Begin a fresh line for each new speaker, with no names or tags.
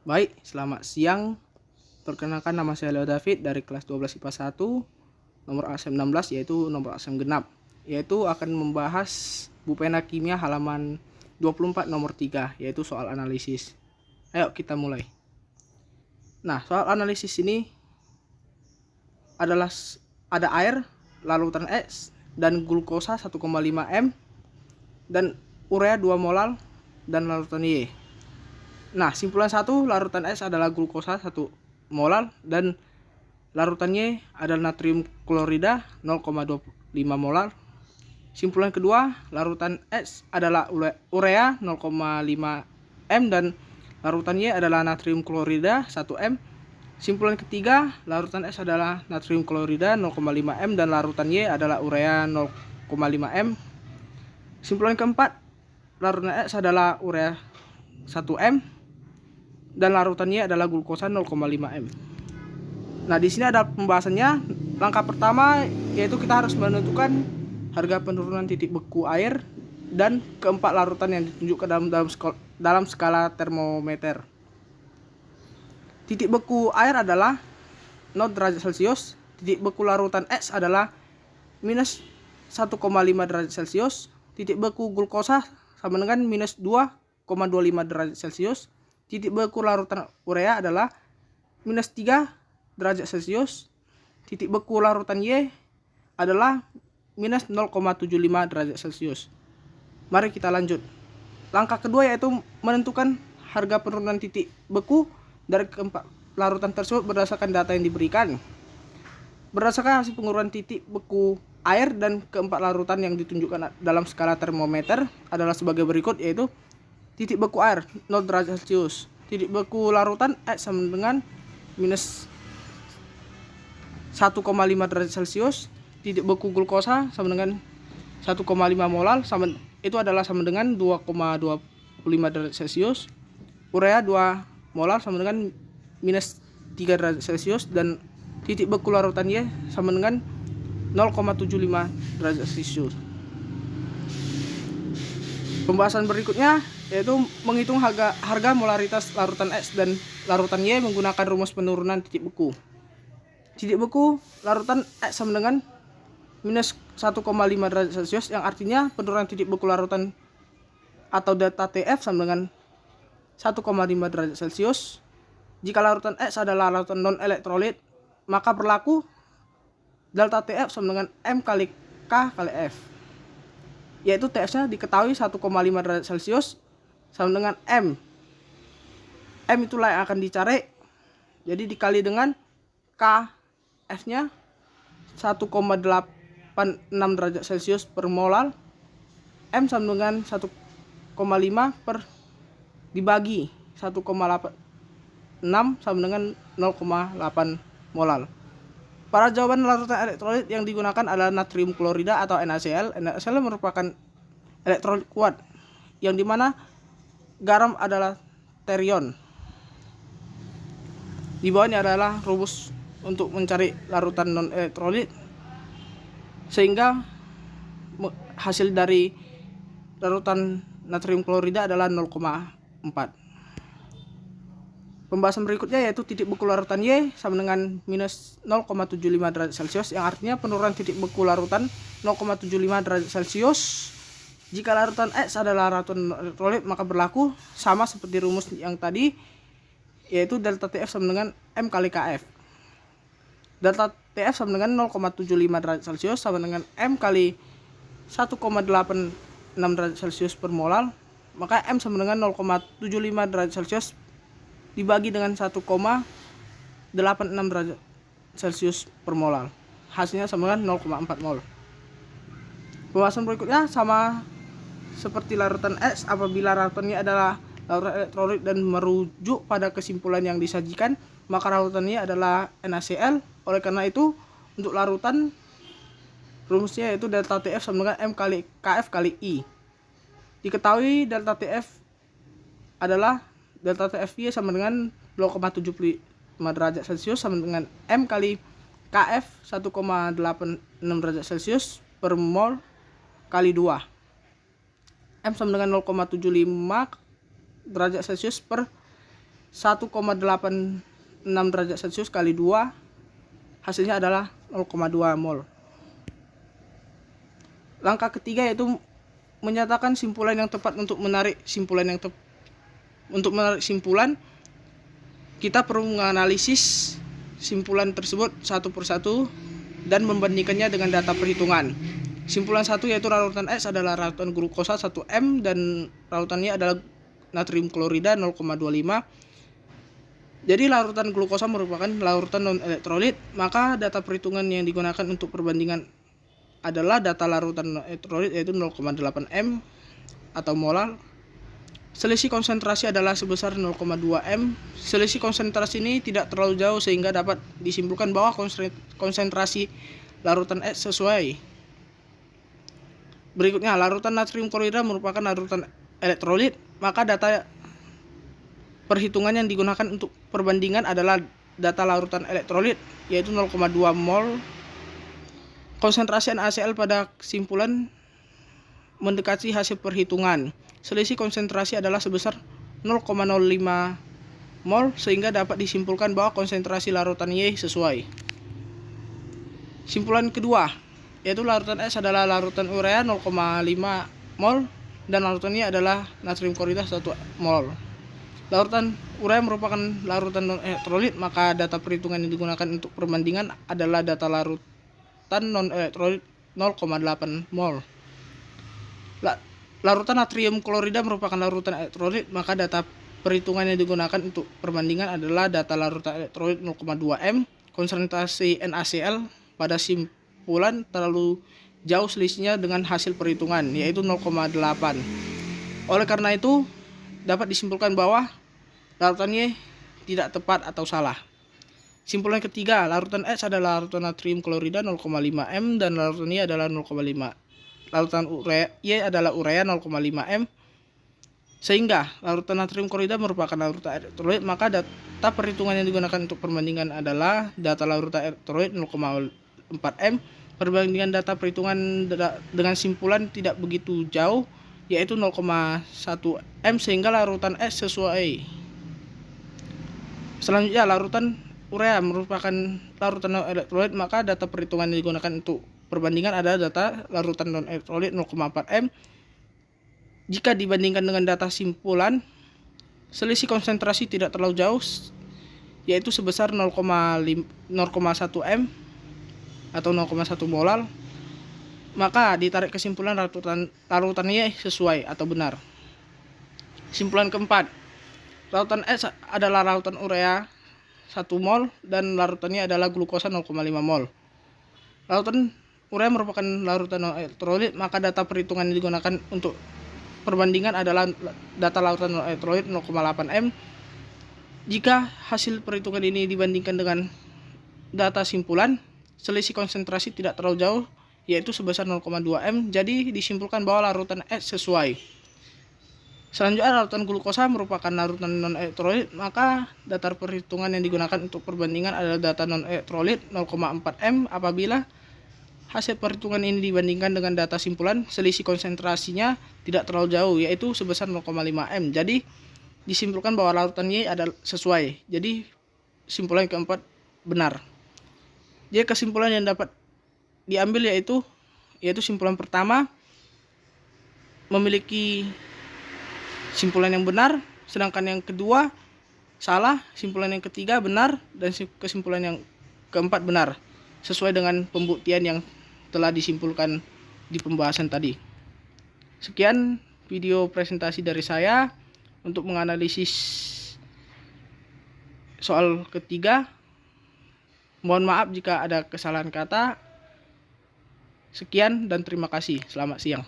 Baik, selamat siang. Perkenalkan, nama saya Leo David dari kelas 12 IPA 1, nomor absen 16, yaitu nomor absen genap. Yaitu akan membahas Bupena Kimia halaman 24 nomor 3, yaitu soal analisis. Ayo kita mulai. Nah, soal analisis ini adalah ada air, larutan X, dan glukosa 1,5 m, dan urea 2 molar, dan larutan Y. Nah, simpulan 1, larutan S adalah glukosa 1 molar dan larutan Y adalah natrium klorida 0,25 molar. Simpulan kedua, larutan S adalah urea 0,5 m dan larutan Y adalah natrium klorida 1 m. Simpulan ketiga, larutan S adalah natrium klorida 0,5 m dan larutan Y adalah urea 0,5 m. Simpulan keempat, larutan S adalah urea 1 m dan larutannya adalah glukosa 0,5 m. Nah, di sini ada pembahasannya. Langkah pertama yaitu kita harus menentukan harga penurunan titik beku air dan keempat larutan yang ditunjukkan dalam skala termometer. Titik beku air adalah 0 derajat Celcius, titik beku larutan X adalah minus 1,5 derajat Celcius, titik beku glukosa sama dengan minus 2,25 derajat Celcius, titik beku larutan urea adalah minus 3 derajat Celcius, titik beku larutan Y adalah minus 0,75 derajat Celcius. Mari kita lanjut. Langkah kedua yaitu menentukan harga penurunan titik beku dari keempat larutan tersebut berdasarkan data yang diberikan. Berdasarkan hasil pengukuran titik beku air dan keempat larutan yang ditunjukkan dalam skala termometer adalah sebagai berikut, yaitu titik beku air 0 derajat Celcius, titik beku larutan X sama dengan minus 1,5 derajat Celcius, titik beku glukosa sama dengan 1,5 molar itu adalah sama dengan 2,25 derajat Celcius, urea 2 molar sama dengan minus 3 derajat Celcius, dan titik beku larutan Y sama dengan 0,75 derajat Celcius. Pembahasan berikutnya yaitu menghitung harga molaritas larutan X dan larutan Y menggunakan rumus penurunan titik beku. Titik beku larutan X sama dengan minus 1,5 derajat Celcius, yang artinya penurunan titik beku larutan atau delta TF sama dengan 1,5 derajat Celcius. Jika larutan X adalah larutan non elektrolit, maka berlaku delta TF sama dengan M kali K kali F, yaitu TF-nya diketahui 1,5 derajat Celcius sama dengan M. M itulah yang akan dicari, jadi dikali dengan K, F-nya 1,86 derajat Celcius per molar. M sama dengan 1,5 per dibagi 1,86 sama dengan 0,8 molar. Para jawaban larutan elektrolit yang digunakan adalah natrium klorida atau NaCl. NaCl merupakan elektrolit kuat, yang dimana garam adalah terion. Di bawahnya adalah rumus untuk mencari larutan non elektrolit, sehingga hasil dari larutan natrium klorida adalah 0,4. Pembahasan berikutnya yaitu titik beku larutan Y sama dengan minus 0,75 derajat Celcius, yang artinya penurunan titik beku larutan 0,75 derajat Celcius. Jika larutan X adalah larutan elektrolit, maka berlaku sama seperti rumus yang tadi, yaitu delta TF sama dengan M kali KF. Delta TF sama dengan 0,75 derajat Celcius sama dengan M kali 1,86 derajat Celcius per molar, maka M sama dengan 0,75 derajat Celcius dibagi dengan 1,86 derajat Celcius per molar, hasilnya sama dengan 0,4 mol. Pembahasan berikutnya sama seperti larutan X. Apabila larutannya adalah larutan elektrolit dan merujuk pada kesimpulan yang disajikan, maka larutannya adalah NaCl. Oleh karena itu, untuk larutan rumusnya yaitu delta TF sama dengan M kali KF kali I. Diketahui delta TF adalah delta TF sama dengan 0,75 derajat Celcius sama dengan M kali KF 1,86 derajat Celcius per mol kali 2. M sama dengan 0,75 derajat Celcius per 1,86 derajat Celcius kali 2, hasilnya adalah 0,2 mol. Langkah ketiga yaitu menyatakan simpulan yang tepat. Untuk menarik simpulan, kita perlu menganalisis simpulan tersebut satu persatu dan membandingkannya dengan data perhitungan. Simpulan 1 yaitu larutan X adalah larutan glukosa 1M dan larutannya adalah natrium klorida 0,25. Jadi larutan glukosa merupakan larutan non-elektrolit, maka data perhitungan yang digunakan untuk perbandingan adalah data larutan non-elektrolit yaitu 0,8 M atau molar. Selisih konsentrasi adalah sebesar 0,2 M. Selisih konsentrasi ini tidak terlalu jauh sehingga dapat disimpulkan bahwa konsentrasi larutan X sesuai. Berikutnya, larutan natrium klorida merupakan larutan elektrolit, maka data perhitungan yang digunakan untuk perbandingan adalah data larutan elektrolit yaitu 0,2 mol. Konsentrasi NaCl pada simpulan mendekati hasil perhitungan. Selisih konsentrasi adalah sebesar 0,05 mol sehingga dapat disimpulkan bahwa konsentrasi larutan Y sesuai. Simpulan kedua yaitu larutan X adalah larutan urea 0,5 mol dan larutannya adalah natrium klorida 1 mol. Larutan urea merupakan larutan non-elektrolit, maka data perhitungan yang digunakan untuk perbandingan adalah data larutan non-elektrolit 0,8 mol. Larutan natrium klorida merupakan larutan elektrolit, maka data perhitungan yang digunakan untuk perbandingan adalah data larutan elektrolit 0,2 M. Konsentrasi NaCl pada simpulan terlalu jauh selisihnya dengan hasil perhitungan yaitu 0,8. Oleh karena itu dapat disimpulkan bahwa larutannya tidak tepat atau salah. Simpulan ketiga, larutan X adalah larutan natrium klorida 0,5 M dan larutannya adalah 0,5. Larutan urea Y adalah urea 0,5 M. Sehingga larutan natrium klorida merupakan larutan elektrolit, maka data perhitungan yang digunakan untuk perbandingan adalah data larutan elektrolit 0,4 M. Perbandingan data perhitungan dengan simpulan tidak begitu jauh yaitu 0,1 M sehingga larutan X sesuai. Selanjutnya, larutan urea merupakan larutan non-elektrolit, maka data perhitungan yang digunakan untuk perbandingan adalah data larutan non-elektrolit 0,4 M. Jika dibandingkan dengan data simpulan, selisih konsentrasi tidak terlalu jauh yaitu sebesar 0,1 M atau 0,1 molar. Maka ditarik kesimpulan larutannya sesuai atau benar. Simpulan keempat, larutan X adalah larutan urea 1 mol dan larutannya adalah glukosa 0,5 mol. Larutan urea merupakan larutan non-elektrolit, maka data perhitungan yang digunakan untuk perbandingan adalah data larutan non-elektrolit 0,8 M. Jika hasil perhitungan ini dibandingkan dengan data simpulan, selisih konsentrasi tidak terlalu jauh yaitu sebesar 0,2 M. Jadi disimpulkan bahwa larutan X sesuai. Selanjutnya, larutan glukosa merupakan larutan non-elektrolit, maka data perhitungan yang digunakan untuk perbandingan adalah data non-elektrolit 0,4 M. Apabila hasil perhitungan ini dibandingkan dengan data simpulan, selisih konsentrasinya tidak terlalu jauh yaitu sebesar 0,5 M. Jadi disimpulkan bahwa larutan Y adalah sesuai. Jadi simpulan yang keempat benar. Jadi kesimpulan yang dapat diambil yaitu simpulan pertama memiliki simpulan yang benar, sedangkan yang kedua salah, simpulan yang ketiga benar, dan kesimpulan yang keempat benar sesuai dengan pembuktian yang telah disimpulkan di pembahasan tadi. Sekian video presentasi dari saya untuk menganalisis soal ketiga. Mohon maaf jika ada kesalahan kata. Sekian dan terima kasih. Selamat siang.